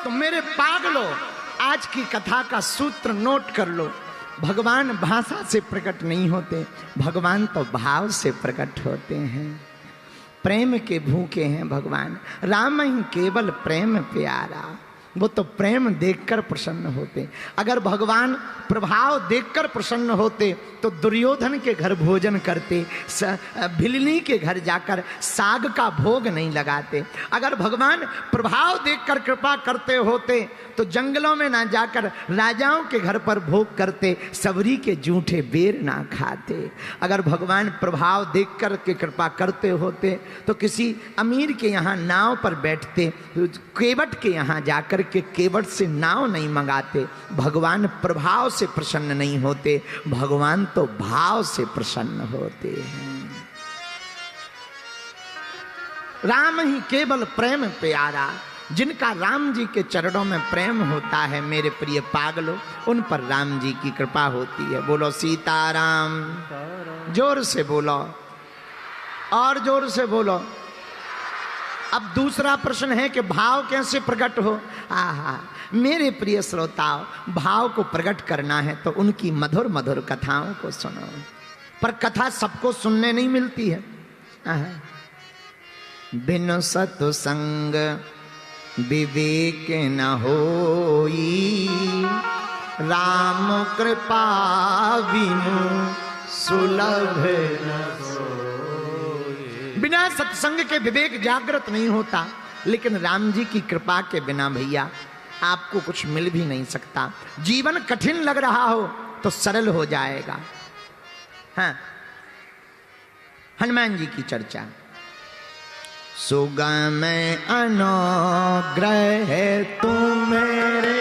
तो मेरे पागलों, आज की कथा का सूत्र नोट कर लो। भगवान भाषा से प्रकट नहीं होते, भगवान तो भाव से प्रकट होते हैं। प्रेम के भूखे हैं भगवान, राम ही केवल प्रेम प्यारा। वो तो प्रेम देखकर प्रसन्न होते। अगर भगवान प्रभाव देखकर प्रसन्न होते तो दुर्योधन के घर भोजन करते, भिलनी के घर जाकर साग का भोग नहीं लगाते। अगर भगवान प्रभाव देखकर कृपा करते होते तो जंगलों में ना जाकर राजाओं के घर पर भोग करते, सबरी के जूठे बेर ना खाते। अगर भगवान प्रभाव देखकर के कृपा करते होते तो किसी अमीर के यहाँ नाव पर बैठते, केवट के यहाँ जाकर के केवट से नाव नहीं मंगाते। भगवान प्रभाव से प्रसन्न नहीं होते, भगवान तो भाव से प्रसन्न होते हैं। राम ही केवल प्रेम प्यारा। जिनका राम जी के चरणों में प्रेम होता है मेरे प्रिय पागलों, उन पर राम जी की कृपा होती है। बोलो सीताराम, जोर से बोलो, और जोर से बोलो। अब दूसरा प्रश्न है कि भाव कैसे प्रकट हो। आहा, मेरे प्रिय श्रोताओं, भाव को प्रकट करना है तो उनकी मधुर मधुर कथाओं को सुनो। पर कथा सबको सुनने नहीं मिलती है। बिनु सत्संग विवेक न होई, राम कृपा बिनु सुलभ न सोई। बिना सत्संग के विवेक जागृत नहीं होता, लेकिन राम जी की कृपा के बिना भैया आपको कुछ मिल भी नहीं सकता। जीवन कठिन लग रहा हो तो सरल हो जाएगा। हाँ, हनुमान जी की चर्चा। सुगम अनुग्रह तुम मेरे,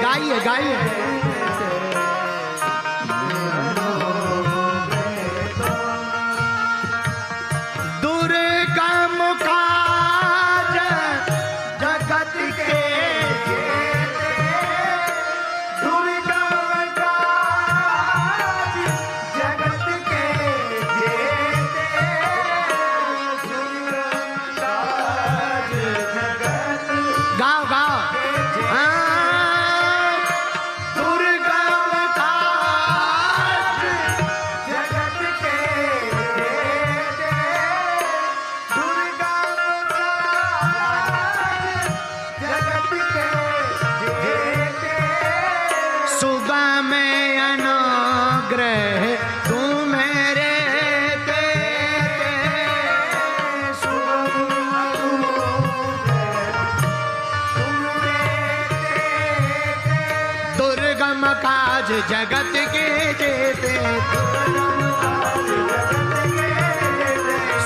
गाइए गाइए। काज जगत के जेते,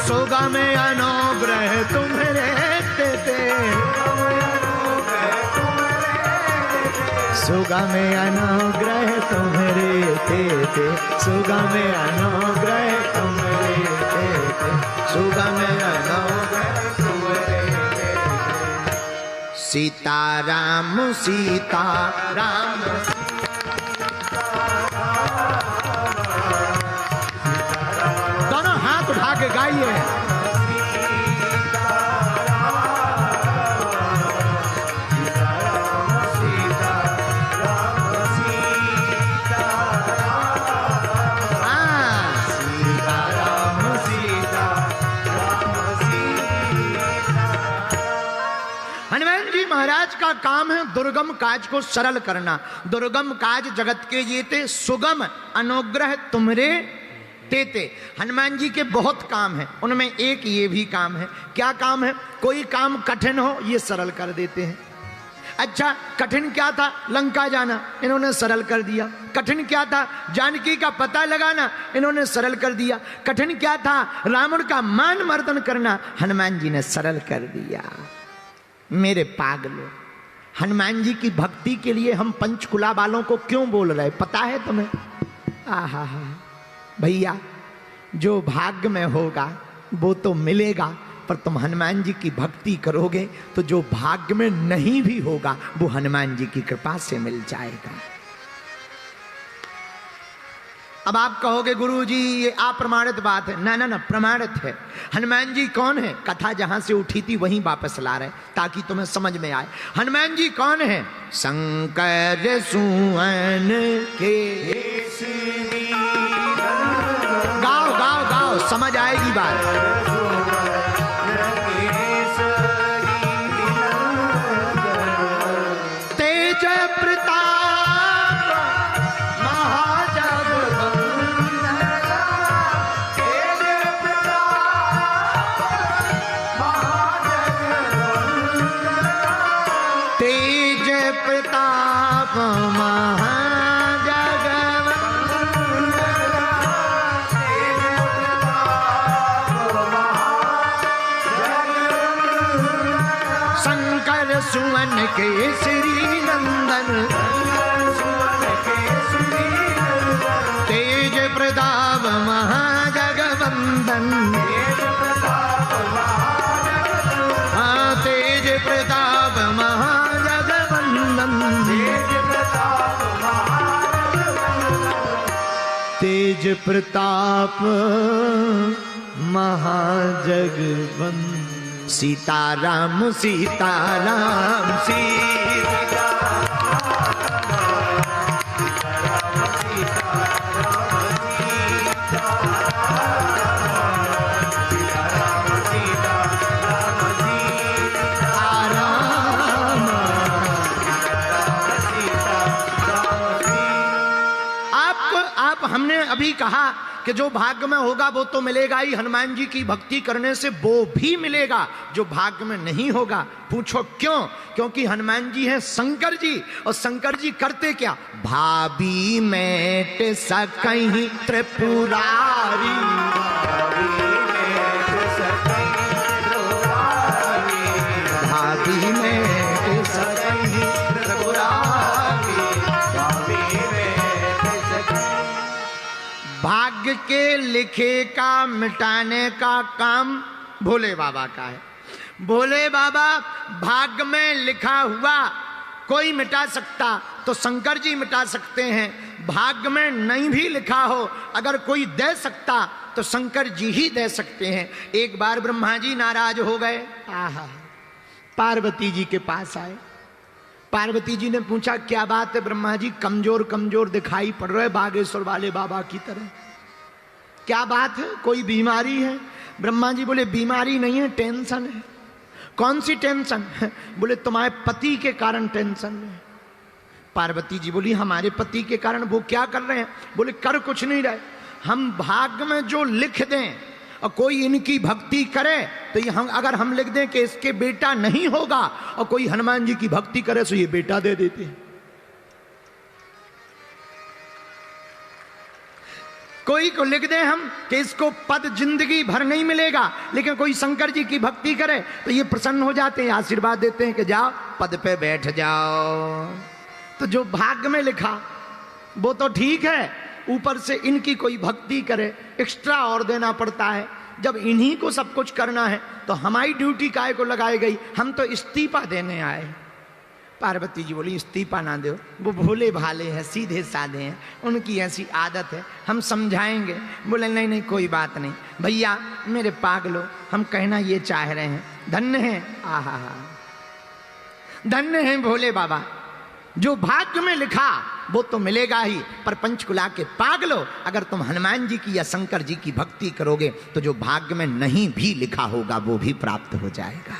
सुगम अनुग्रह तुम्हारे तेते, सुगम अनुग्रह तुम्हारे तेते, सुगम अनुग्रह तुम्हारे तेते, सुगम अनुग्रह तुम्हारे तेते। सीताराम सीताराम, आगे गाइए। हनुमान जी महाराज का काम है दुर्गम काज को सरल करना। दुर्गम काज जगत के जेते, सुगम अनुग्रह तुमरे तेते। हनुमान जी के बहुत काम हैं, उनमें एक ये भी काम है। क्या काम है? कोई काम कठिन हो ये सरल कर देते हैं। अच्छा, कठिन क्या था? लंका जाना, इन्होंने सरल कर दिया। कठिन क्या था? जानकी का पता लगाना, इन्होंने सरल कर दिया। कठिन क्या था? रावण का मान मर्दन करना, हनुमान जी ने सरल कर दिया। मेरे पागलों, हनुमान जी की भक्ति के लिए हम पंचकुला वालों को क्यों बोल रहे पता है तुम्हें? आहा हा भैया, जो भाग्य में होगा वो तो मिलेगा, पर तुम हनुमान जी की भक्ति करोगे तो जो भाग्य में नहीं भी होगा वो हनुमान जी की कृपा से मिल जाएगा। अब आप कहोगे गुरुजी ये अप्रमाणित बात है। ना ना ना, प्रमाणित है। हनुमान जी कौन है? कथा जहां से उठी थी वहीं वापस ला रहे ताकि तुम्हें समझ में आए। हनुमान जी कौन है? शंकर सुवन केसरी। गाओ गाओ गाओ, समझ आएगी बात। तेज प्रताप महाजग, तेज प्रताप महाजग, शंकर सुवन केसरी नंदन, तेज प्रताप महाजगवंदन। हाँ, तेज प्रताप महाजगवंदन, तेज प्रताप महाजगवंदन। सीताराम सीताराम सीताराम, हमने अभी कहा कि जो भाग्य में होगा वो तो मिलेगा ही। हनुमान जी की भक्ति करने से वो भी मिलेगा जो भाग्य में नहीं होगा। पूछो क्यों? क्योंकि हनुमान जी हैं शंकर जी, और शंकर जी करते क्या? भाभी मैट सकहीं त्रिपुरारी, भाभी मैट सकहीं त्रिपुरारी। भाग्य के लिखे का मिटाने का काम भोले बाबा का है। भोले बाबा भाग्य में लिखा हुआ कोई मिटा सकता तो शंकर जी मिटा सकते हैं। भाग्य में नहीं भी लिखा हो अगर कोई दे सकता तो शंकर जी ही दे सकते हैं। एक बार ब्रह्मा जी नाराज हो गए, आहा, पार्वती जी के पास आए। पार्वती जी ने पूछा क्या बात है ब्रह्मा जी, कमजोर कमजोर दिखाई पड़ रहे बागेश्वर वाले बाबा की तरह, क्या बात है, कोई बीमारी है? ब्रह्मा जी बोले बीमारी नहीं है, टेंशन है। कौन सी टेंशन है? बोले तुम्हारे पति के कारण टेंशन है। पार्वती जी बोली हमारे पति के कारण? वो क्या कर रहे हैं? बोले कर कुछ नहीं रहे, हम भाग्य में जो लिख दें और कोई इनकी भक्ति करे तो ये हम अगर हम लिख दें कि इसके बेटा नहीं होगा और कोई हनुमान जी की भक्ति करे तो ये बेटा दे देते हैं। कोई को लिख दें हम कि इसको पद जिंदगी भर नहीं मिलेगा, लेकिन कोई शंकर जी की भक्ति करे तो ये प्रसन्न हो जाते हैं, आशीर्वाद देते हैं कि जाओ पद पे बैठ जाओ। तो जो भाग्य में लिखा वो तो ठीक है, ऊपर से इनकी कोई भक्ति करे एक्स्ट्रा और देना पड़ता है। जब इन्हीं को सब कुछ करना है तो हमारी ड्यूटी काहे को लगाई गई? हम तो इस्तीफा देने आए। पार्वती जी बोली इस्तीफा ना दो, वो भोले भाले हैं, सीधे साधे हैं, उनकी ऐसी आदत है, हम समझाएंगे। बोले नहीं नहीं कोई बात नहीं भैया, मेरे पागलो, हम कहना ये चाह रहे हैं, धन्य है, आहा धन्य है भोले बाबा, जो भाग्य में लिखा वो तो मिलेगा ही, पर पंचकुला के पागलो, अगर तुम हनुमान जी की या शंकर जी की भक्ति करोगे तो जो भाग्य में नहीं भी लिखा होगा वो भी प्राप्त हो जाएगा।